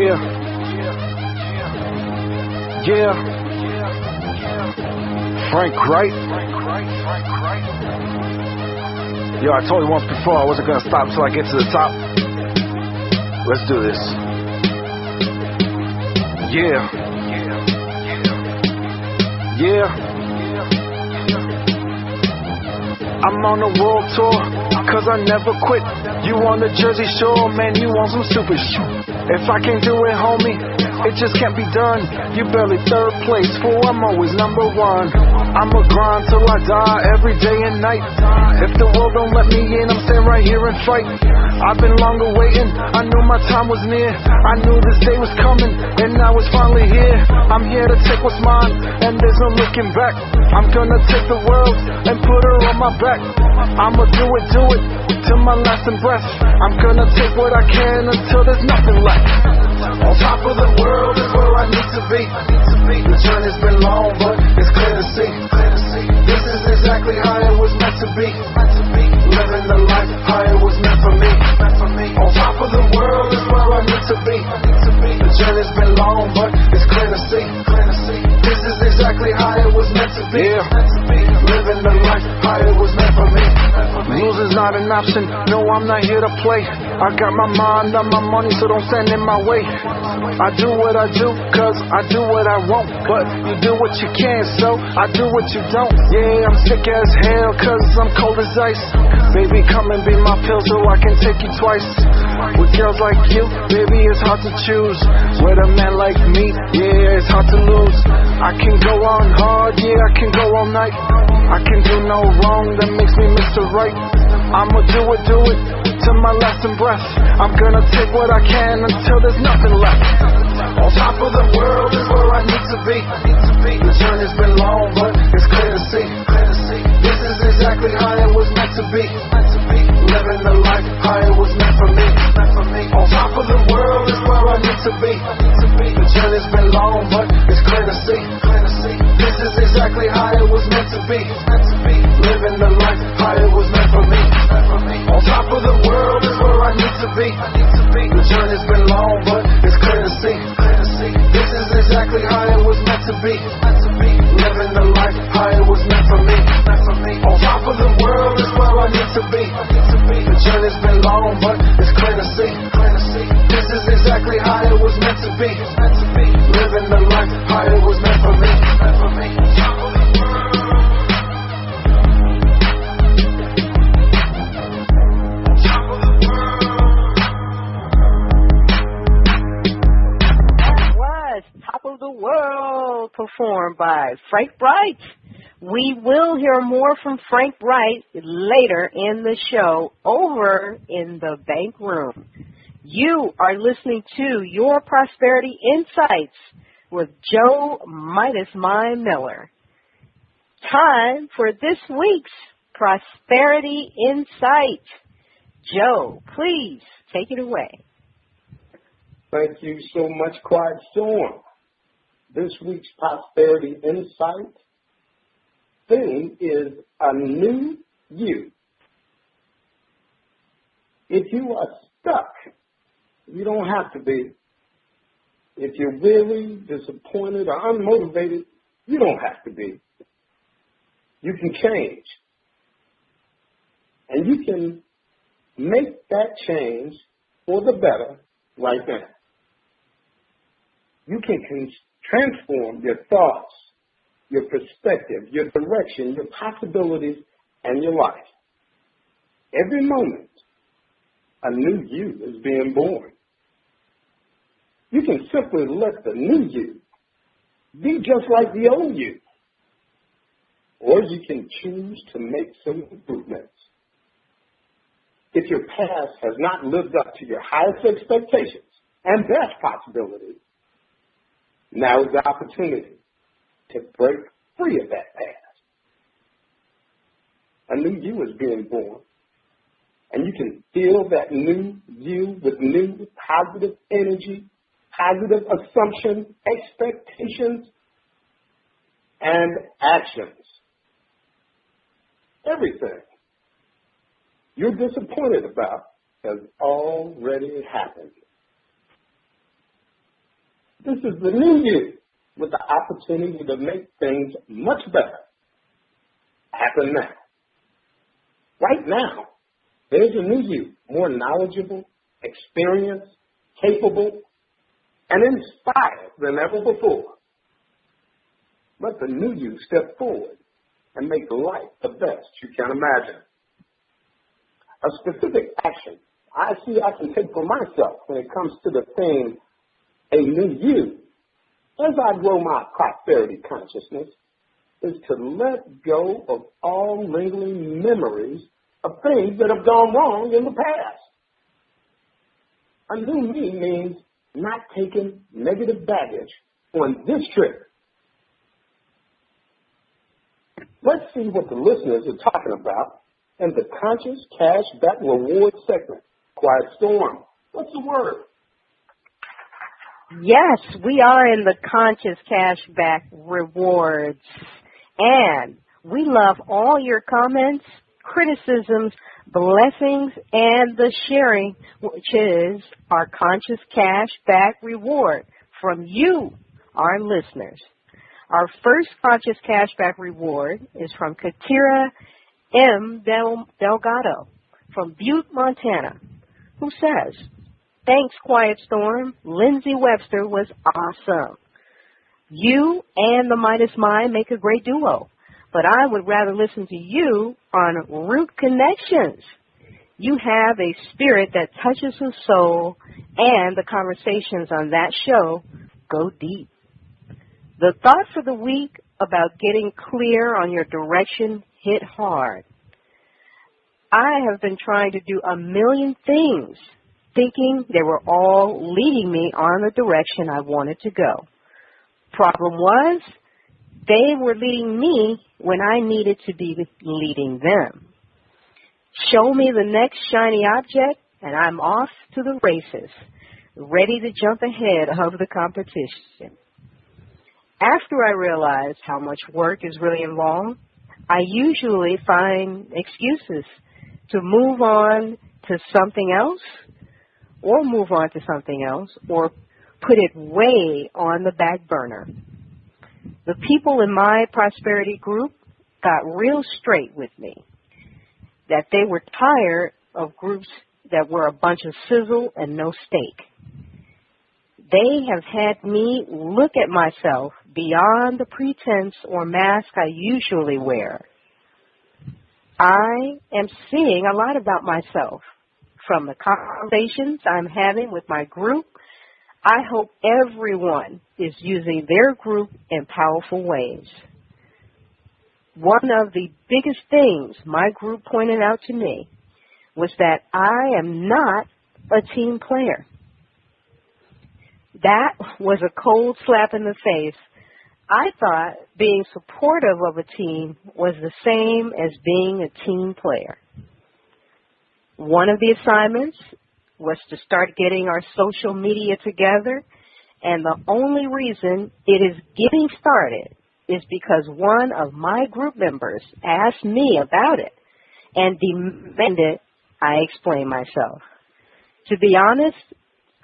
Yeah. Yeah. Frank Wright. Yo, I told you once before I wasn't gonna stop until I get to the top. Let's do this. Yeah. Yeah. I'm on a world tour, cause I never quit. You on the Jersey Shore, man, you want some super shit. If I can't do it, homie, it just can't be done. You barely third place, fool, I'm always number one. I'ma grind till I die, every day and night. If the world don't let me in, I'm staying right here and fight. I've been longer waiting, I knew my time was near. I knew this day was coming, and now it's finally here. I'm here to take what's mine, and there's no looking back. I'm gonna take the world and put her on my back. I'ma do it till my lasting breath. I'm gonna take what I can until there's nothing left. On top of the world is where I need to be. The journey's been long, but it's clear to see. This is exactly how it was meant to be. Living the life how it was meant for me. On top of the world is where I need to be. The journey's been long, but it's clear to see. This is exactly how it was meant to be. Living the life how it was meant for me. Losing's not an option, no, I'm not here to play. I got my mind on my money, so don't stand in my way. I do what I do, cause I do what I want. But you do what you can, so I do what you don't. Yeah, I'm sick as hell, cause I'm cold as ice. Baby, come and be my pill so I can take you twice. With girls like you, baby, it's hard to choose. With a man like me, yeah, it's hard to lose. I can go on hard, yeah, I can go all night. I can do no wrong, that makes me Mr. Right. I'ma do it till my lasting breath. I'm gonna take what I can until there's nothing left. On top of the world is where I need to be. The journey's been long, but it's clear to see. This is exactly how it was meant to be. Living the life how it was meant for me. On top of the world is where I need to be. The journey's been long, but it's clear to see. This is exactly how it was meant to be. Living the life how it was meant for me. On top of the world is where I need to be. The journey's been long, but it's clear to see. This is exactly how it was meant to be. Living the life how it was meant for me. On top of the world is where I need to be. The journey's been long, but it's clear to see. This is exactly how it was meant to be. Living the life how it was meant for me. Top of the World, performed by Frank Wright. We will hear more from Frank Wright later in the show over in the bank room. You are listening to Your Prosperity Insights with Joe Midas Mind Miller. Time for this week's Prosperity Insight. Joe, please take it away. Thank you so much, Quiet Storm. This week's Prosperity Insight theme is a new you. If you are stuck, you don't have to be. If you're weary, disappointed, or unmotivated, you don't have to be. You can change. And you can make that change for the better right now. You can transform your thoughts, your perspective, your direction, your possibilities, and your life. Every moment, a new you is being born. You can simply let the new you be just like the old you. Or you can choose to make some improvements. If your past has not lived up to your highest expectations and best possibilities, now is the opportunity to break free of that past. A new you is being born. And you can feel that new you with new positive energy, positive assumptions, expectations, and actions. Everything you're disappointed about has already happened. This is the new you with the opportunity to make things much better happen now. Right now, there's a new you, more knowledgeable, experienced, capable, and inspired than ever before. Let the new you step forward and make life the best you can imagine. A specific action I see I can take for myself when it comes to the theme, a new you, as I grow my prosperity consciousness, is to let go of all lingering memories of things that have gone wrong in the past. A new me means not taking negative baggage on this trip. Let's see what the listeners are talking about in the Conscious Cash Back Reward segment. Quiet Storm, what's the word? Yes, we are in the Conscious Cashback Rewards, and we love all your comments, criticisms, blessings, and the sharing, which is our Conscious Cashback Reward from you, our listeners. Our first Conscious Cashback Reward is from Katira M. Delgado from Butte, Montana, who says, "Thanks, Quiet Storm. Lindsay Webster was awesome. You and the Midas Mind make a great duo, but I would rather listen to you on Root Connections. You have a spirit that touches the soul, and the conversations on that show go deep. The thought for the week about getting clear on your direction hit hard. I have been trying to do a million things, thinking they were all leading me on the direction I wanted to go. Problem was, they were leading me when I needed to be leading them. Show me the next shiny object, and I'm off to the races, ready to jump ahead of the competition. After I realize how much work is really involved, I usually find excuses to move on to something else, or put it way on the back burner. The people in my prosperity group got real straight with me that they were tired of groups that were a bunch of sizzle and no steak. They have had me look at myself beyond the pretense or mask I usually wear. I am seeing a lot about myself from the conversations I'm having with my group. I hope everyone is using their group in powerful ways. One of the biggest things my group pointed out to me was that I am not a team player. That was a cold slap in the face. I thought being supportive of a team was the same as being a team player. One of the assignments was to start getting our social media together, and the only reason it is getting started is because one of my group members asked me about it and demanded I explain myself. To be honest,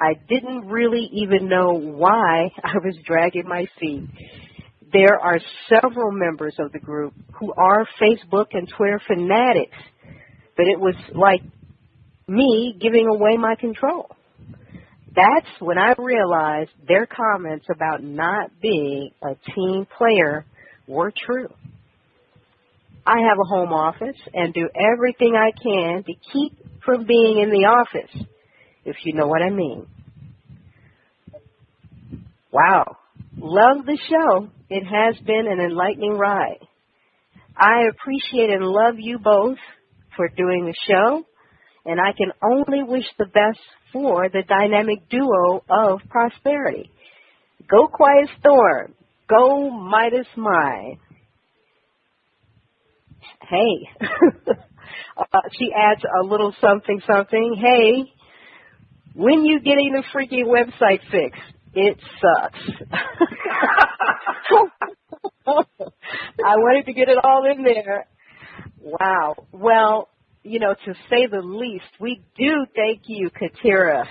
I didn't really even know why I was dragging my feet. There are several members of the group who are Facebook and Twitter fanatics, but it was like me giving away my control. That's when I realized their comments about not being a team player were true. I have a home office and do everything I can to keep from being in the office, if you know what I mean. Wow. Love the show. It has been an enlightening ride. I appreciate and love you both for doing the show, and I can only wish the best for the dynamic duo of prosperity. Go Quiet Storm. Go Midas Mind. Hey. She adds a little something. Hey, when you getting the freaking website fixed? It sucks. I wanted to get it all in there. Wow. Well, to say the least, we do thank you, Katira,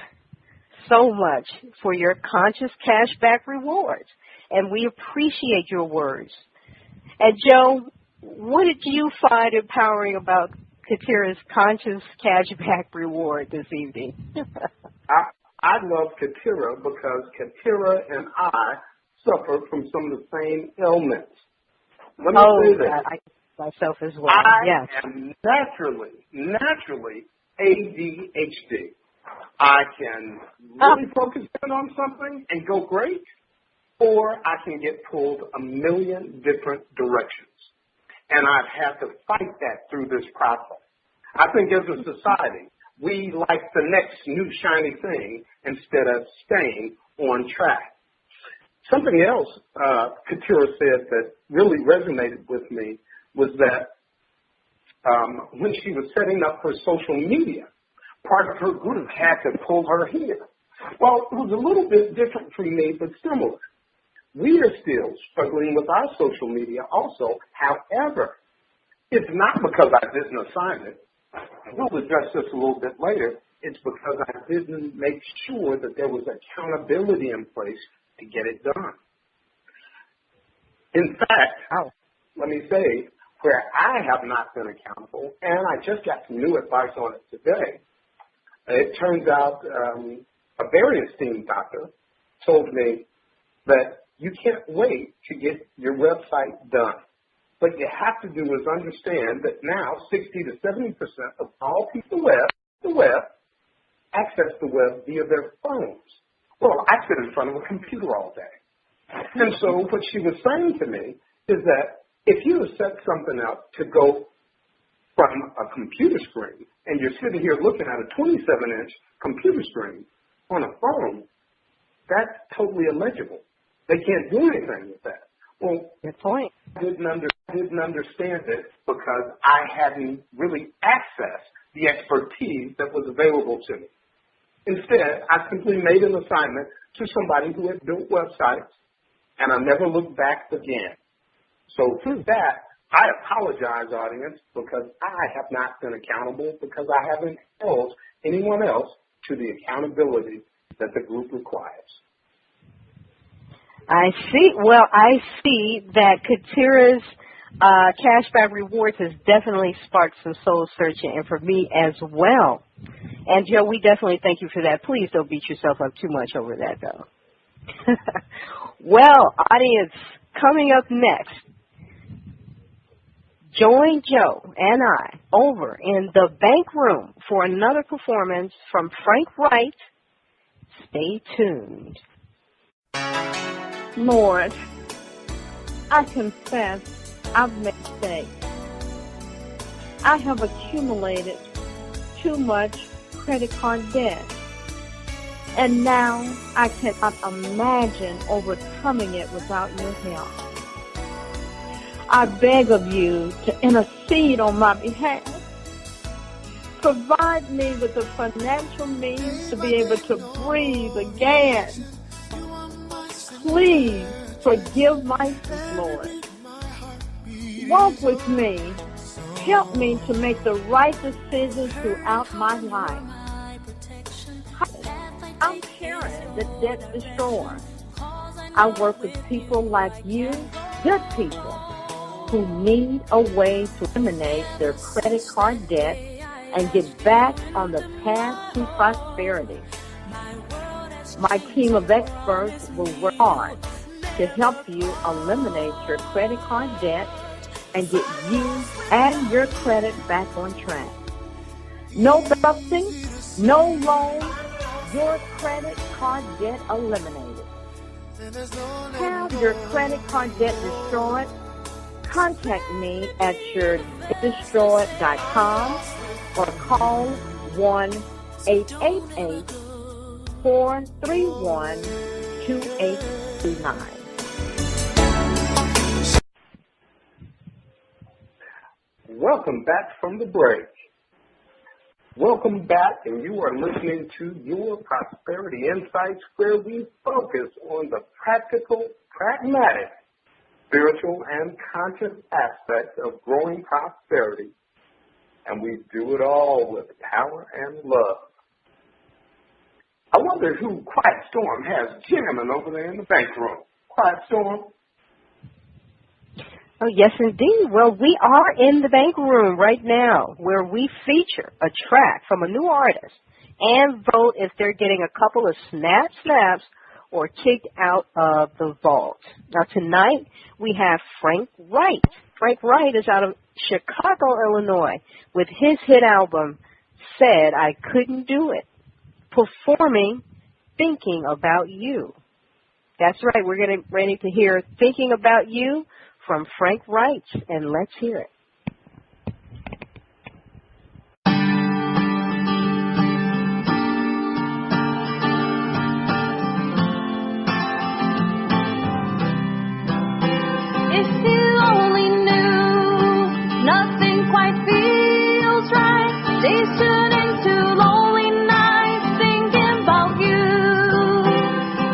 so much for your conscious cashback rewards, and we appreciate your words. And Joe, what did you find empowering about Katira's conscious cashback reward this evening? I love Katira because Katira and I suffer from some of the same ailments. Let me say this. I myself as well. I am naturally ADHD. I can really focus in on something and go great, or I can get pulled a million different directions. And I've had to fight that through this process. I think as a society, we like the next new shiny thing instead of staying on track. Something else Katira said that really resonated with me was that when she was setting up her social media, part of her group had to pull her hair. Well, it was a little bit different from me, but similar. We are still struggling with our social media also. However, it's not because I didn't assign it. We'll address this a little bit later. It's because I didn't make sure that there was accountability in place to get it done. In fact, let me say, where I have not been accountable, and I just got some new advice on it today, it turns out a very esteemed doctor told me that you can't wait to get your website done. What you have to do is understand that now 60 to 70% of all people the web access the web via their phones. Well, I sit in front of a computer all day. And so what she was saying to me is that if you have set something up to go from a computer screen and you're sitting here looking at a 27-inch computer screen on a phone, that's totally illegible. They can't do anything with that. Well, good point. I didn't understand it because I hadn't really accessed the expertise that was available to me. Instead, I simply made an assignment to somebody who had built websites, and I never looked back again. So through that, I apologize, audience, because I have not been accountable because I haven't held anyone else to the accountability that the group requires. I see. Well, I see that Katira's cashback rewards has definitely sparked some soul searching, and for me as well. And Joe, we definitely thank you for that. Please don't beat yourself up too much over that, though. Well, audience, coming up next, join Joe and I over in the bank room for another performance from Frank Wright. Stay tuned. Lord, I confess I've made mistakes. I have accumulated too much credit card debt, and now I cannot imagine overcoming it without your help. I beg of you to intercede on my behalf. Provide me with the financial means to be able to breathe again. Please forgive my sins, Lord. Walk with me. Help me to make the right decisions throughout my life. I'm Sharon, the debt destroyer. I work with people like you, good people, who need a way to eliminate their credit card debt and get back on the path to prosperity. My team of experts will work hard to help you eliminate your credit card debt and get you and your credit back on track. No bankruptcy, no loan, your credit card debt eliminated. Have your credit card debt destroyed? Contact me at yourdebtdestroyed.com or call 1-888-431-2829. Welcome back from the break. Welcome back, and you are listening to Your Prosperity Insights, where we focus on the practical, pragmatic, spiritual, and conscious aspects of growing prosperity, and we do it all with power and love. I wonder who Quiet Storm has jamming over there in the bank room. Quiet Storm? Oh, yes, indeed. Well, we are in the bank room right now where we feature a track from a new artist and vote if they're getting a couple of snaps or kicked out of the vault. Now, tonight we have Frank Wright. Frank Wright is out of Chicago, Illinois, with his hit album, Said I Couldn't Do It, performing Thinking About You. That's right, we're getting ready to hear Thinking About You from Frank Wright, and let's hear it. If you only knew, nothing quite feels right. Days turn into lonely nights, thinking about you,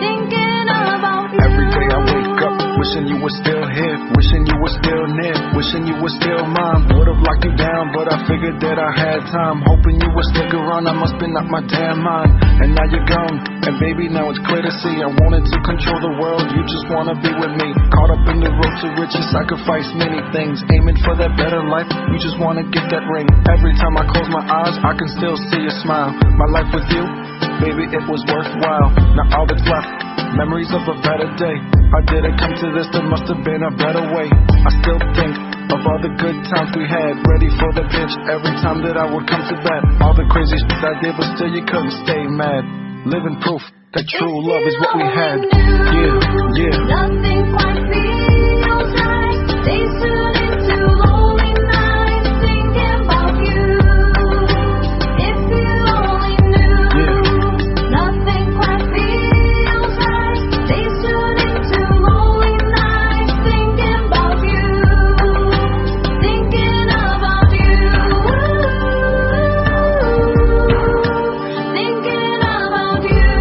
thinking about you. Every day I wake up, wishing you were still here, wishing you were still near, wishing you were still mine. Would've locked you down, but I figured that I had time. Hoping you would stick around, I must been out my damn mind. And now you're gone, and baby, now it's clear to see. I wanted to control the world, you just wanna be with me. Caught up in the road to riches, sacrificed many things. Aiming for that better life, you just wanna get that ring. Every time I close my eyes, I can still see your smile. My life with you, baby, it was worthwhile. Now all that's left, memories of a better day. How did it come to this? There must have been a better way. I still think of all the good times we had, ready for the pitch every time that I would come to bat. All the crazy shit I did, but still you couldn't stay mad. Living proof that true love is what we had. Yeah. Nothing quite feels right. Days turn into lonely nights, thinking about you. If you only knew, nothing quite feels right. Days turn into lonely nights, thinking about you, thinking about you, thinking about you.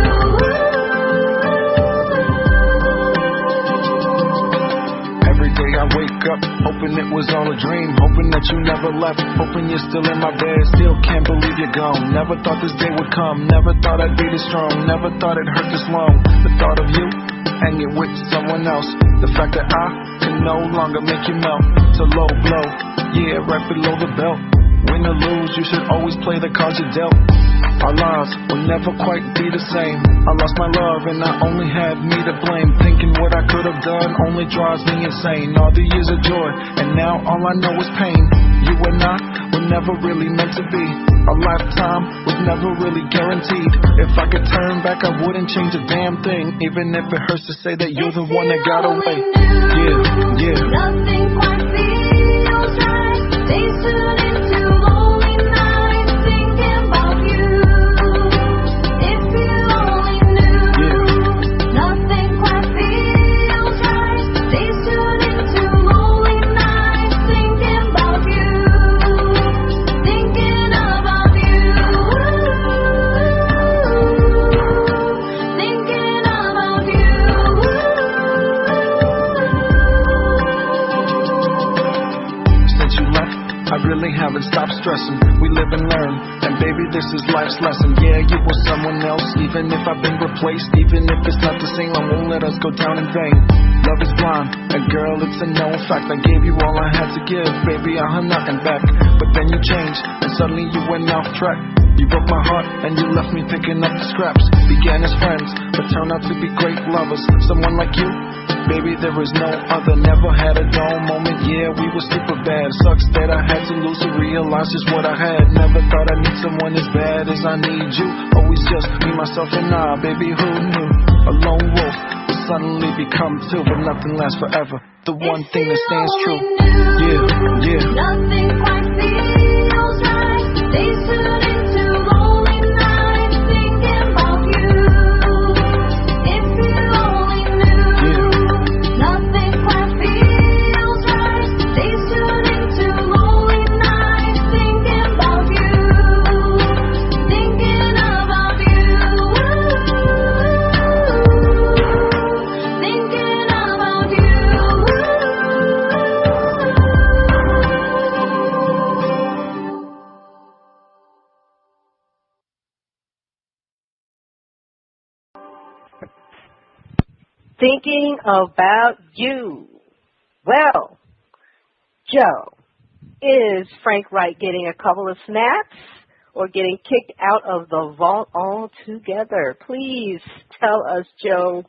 Every day I wake up, hoping it was all a dream, hoping that you never left, hoping you're still in my bed. Still can't believe you're gone. Never thought this day would come, never thought I'd be this strong, never thought it'd hurt this long. The thought of you hanging with someone else, the fact that I can no longer make you melt. It's a low blow, yeah, right below the belt. Win or lose, you should always play the cards you dealt. Our lives will never quite be the same. I lost my love and I only had me to blame. Thinking what I could have done only drives me insane. All the years of joy and now all I know is pain. You and I were never really meant to be. Our lifetime was never really guaranteed. If I could turn back I wouldn't change a damn thing, even if it hurts to say that you're the one that got away. Yeah. Nothing quite feels right. Days turn into lonely nights, thinking about you. If you only knew, nothing quite feels right. Days turn into lonely nights, thinking about you, thinking about you, thinking about you. Since you left, I really haven't stopped stressing. We live and learn, and baby, this is life's lesson. Yeah, you were someone else, even if I've been replaced. Even if it's not the same, I won't let us go down in vain. Love is blind, and girl, it's a known fact. I gave you all I had to give, baby, I had nothing back. But then you changed, and suddenly you went off track. You broke my heart, and you left me picking up the scraps. Began as friends, but turned out to be great lovers. Someone like you, baby, there is no other. Never had a dull moment, yeah, we were super bad. Sucks that I had to lose to realize just what I had. Never thought I'd need someone as bad as I need you. Always just me, myself, and I, baby, who knew? A lone wolf would suddenly become two, but nothing lasts forever. The one thing that stands true. Yeah. Nothing quite feels right. Days turn into lonely nights, thinking about you. If you only knew, nothing quite feels right. Days turn into lonely nights, thinking about you, thinking about you, thinking about you. Thinking about you. Well, Joe, is Frank Wright getting a couple of snaps or getting kicked out of the vault altogether? Please tell us, Joe.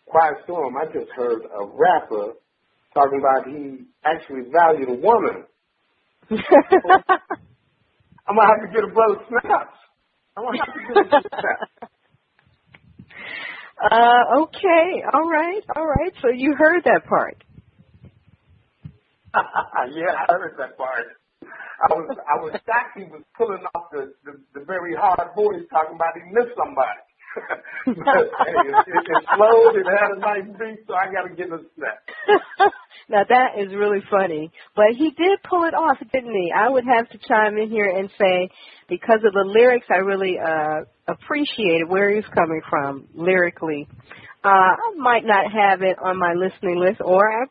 Quiet storm. I just heard a rapper talking about he actually valued a woman. I'm going to have to get a brother snaps. I'm going to have to get a snaps. Okay. All right. So you heard that part. Yeah, I heard that part. I was shocked he was pulling off the very hard voice talking about he missed somebody. But hey, it flowed, it had a nice beat, so I got to give it a snap. Now that is really funny. But he did pull it off, didn't he? I would have to chime in here and say, because of the lyrics, I really appreciated where he was coming from lyrically. I might not have it on my listening list, or I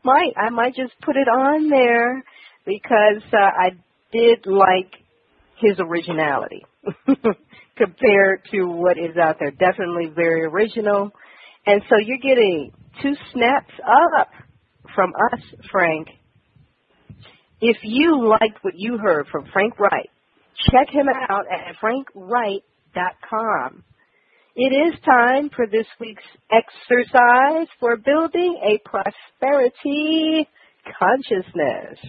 might just put it on there because I did like his originality compared to what is out there. Definitely very original. And so you're getting 2 snaps up from us, Frank. If you liked what you heard from Frank Wright, check him out at frankwright.com. It is time for this week's exercise for building a prosperity consciousness.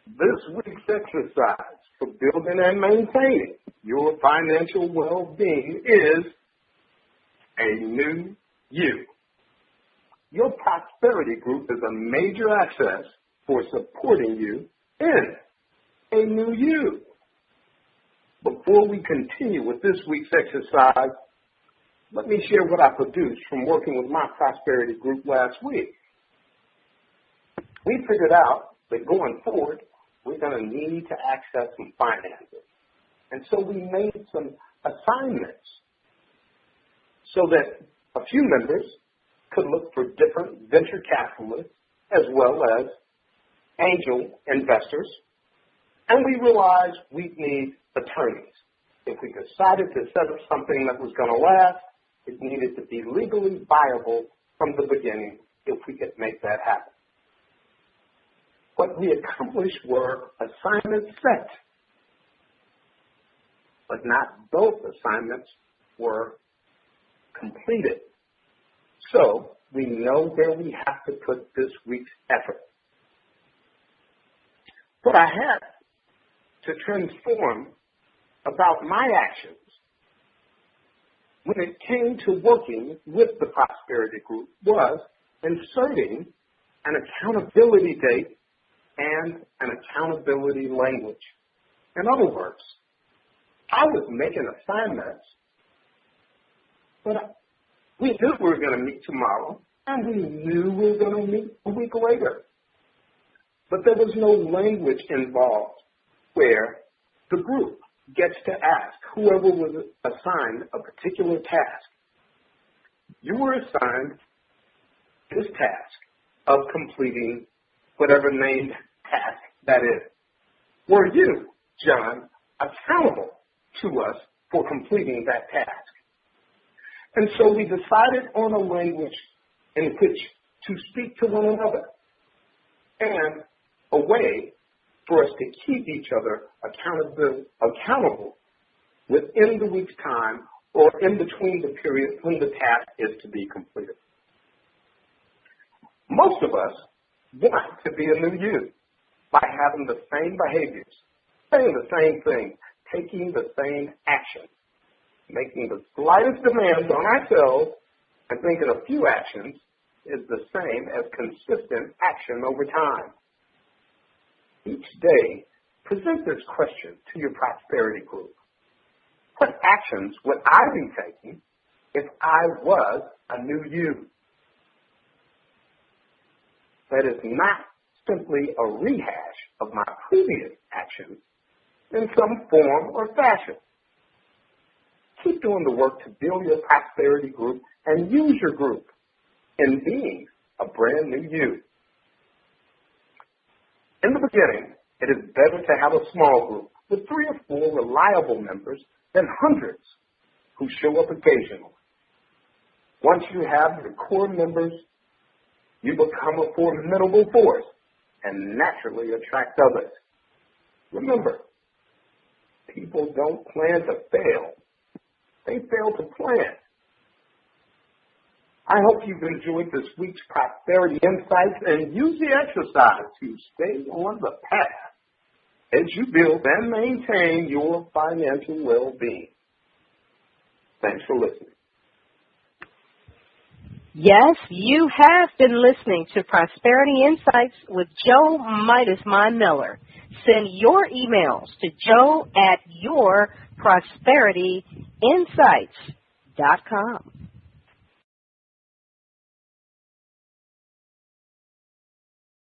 This week's exercise for building and maintaining your financial well-being is a new you. Your prosperity group is a major access for supporting you in a new you. Before we continue with this week's exercise, let me share what I produced from working with my prosperity group last week. We figured out that going forward, we're going to need to access some finances. And so we made some assignments so that a few members could look for different venture capitalists as well as angel investors. And we realized we'd need attorneys. If we decided to set up something that was going to last, it needed to be legally viable from the beginning if we could make that happen. What we accomplished were assignments set, but not both assignments were completed. So we know where we have to put this week's effort. What I had to transform about my actions when it came to working with the prosperity group was inserting an accountability date and an accountability language. In other words, I was making assignments, but we knew we were going to meet tomorrow, and we knew we were going to meet a week later. But there was no language involved where the group gets to ask whoever was assigned a particular task. You were assigned this task of completing whatever named task that is. Were you, John, accountable to us for completing that task? And so we decided on a language in which to speak to one another and a way for us to keep each other accountable within the week's time or in between the period when the task is to be completed. Most of us want to be a new you by having the same behaviors, saying the same thing, taking the same action, making the slightest demands on ourselves and thinking a few actions is the same as consistent action over time. Each day, present this question to your prosperity group. What actions would I be taking if I was a new you? That is not simply a rehash of my previous actions in some form or fashion. Keep doing the work to build your prosperity group and use your group in being a brand new you. In the beginning, it is better to have a small group with 3 or 4 reliable members than hundreds who show up occasionally. Once you have your core members, you become a formidable force and naturally attract others. Remember, people don't plan to fail. They fail to plan. I hope you've enjoyed this week's Prosperity Insights and use the exercise to stay on the path as you build and maintain your financial well-being. Thanks for listening. Yes, you have been listening to Prosperity Insights with Joe Midas Mind Miller. Send your emails to joe@yourprosperityinsights.com.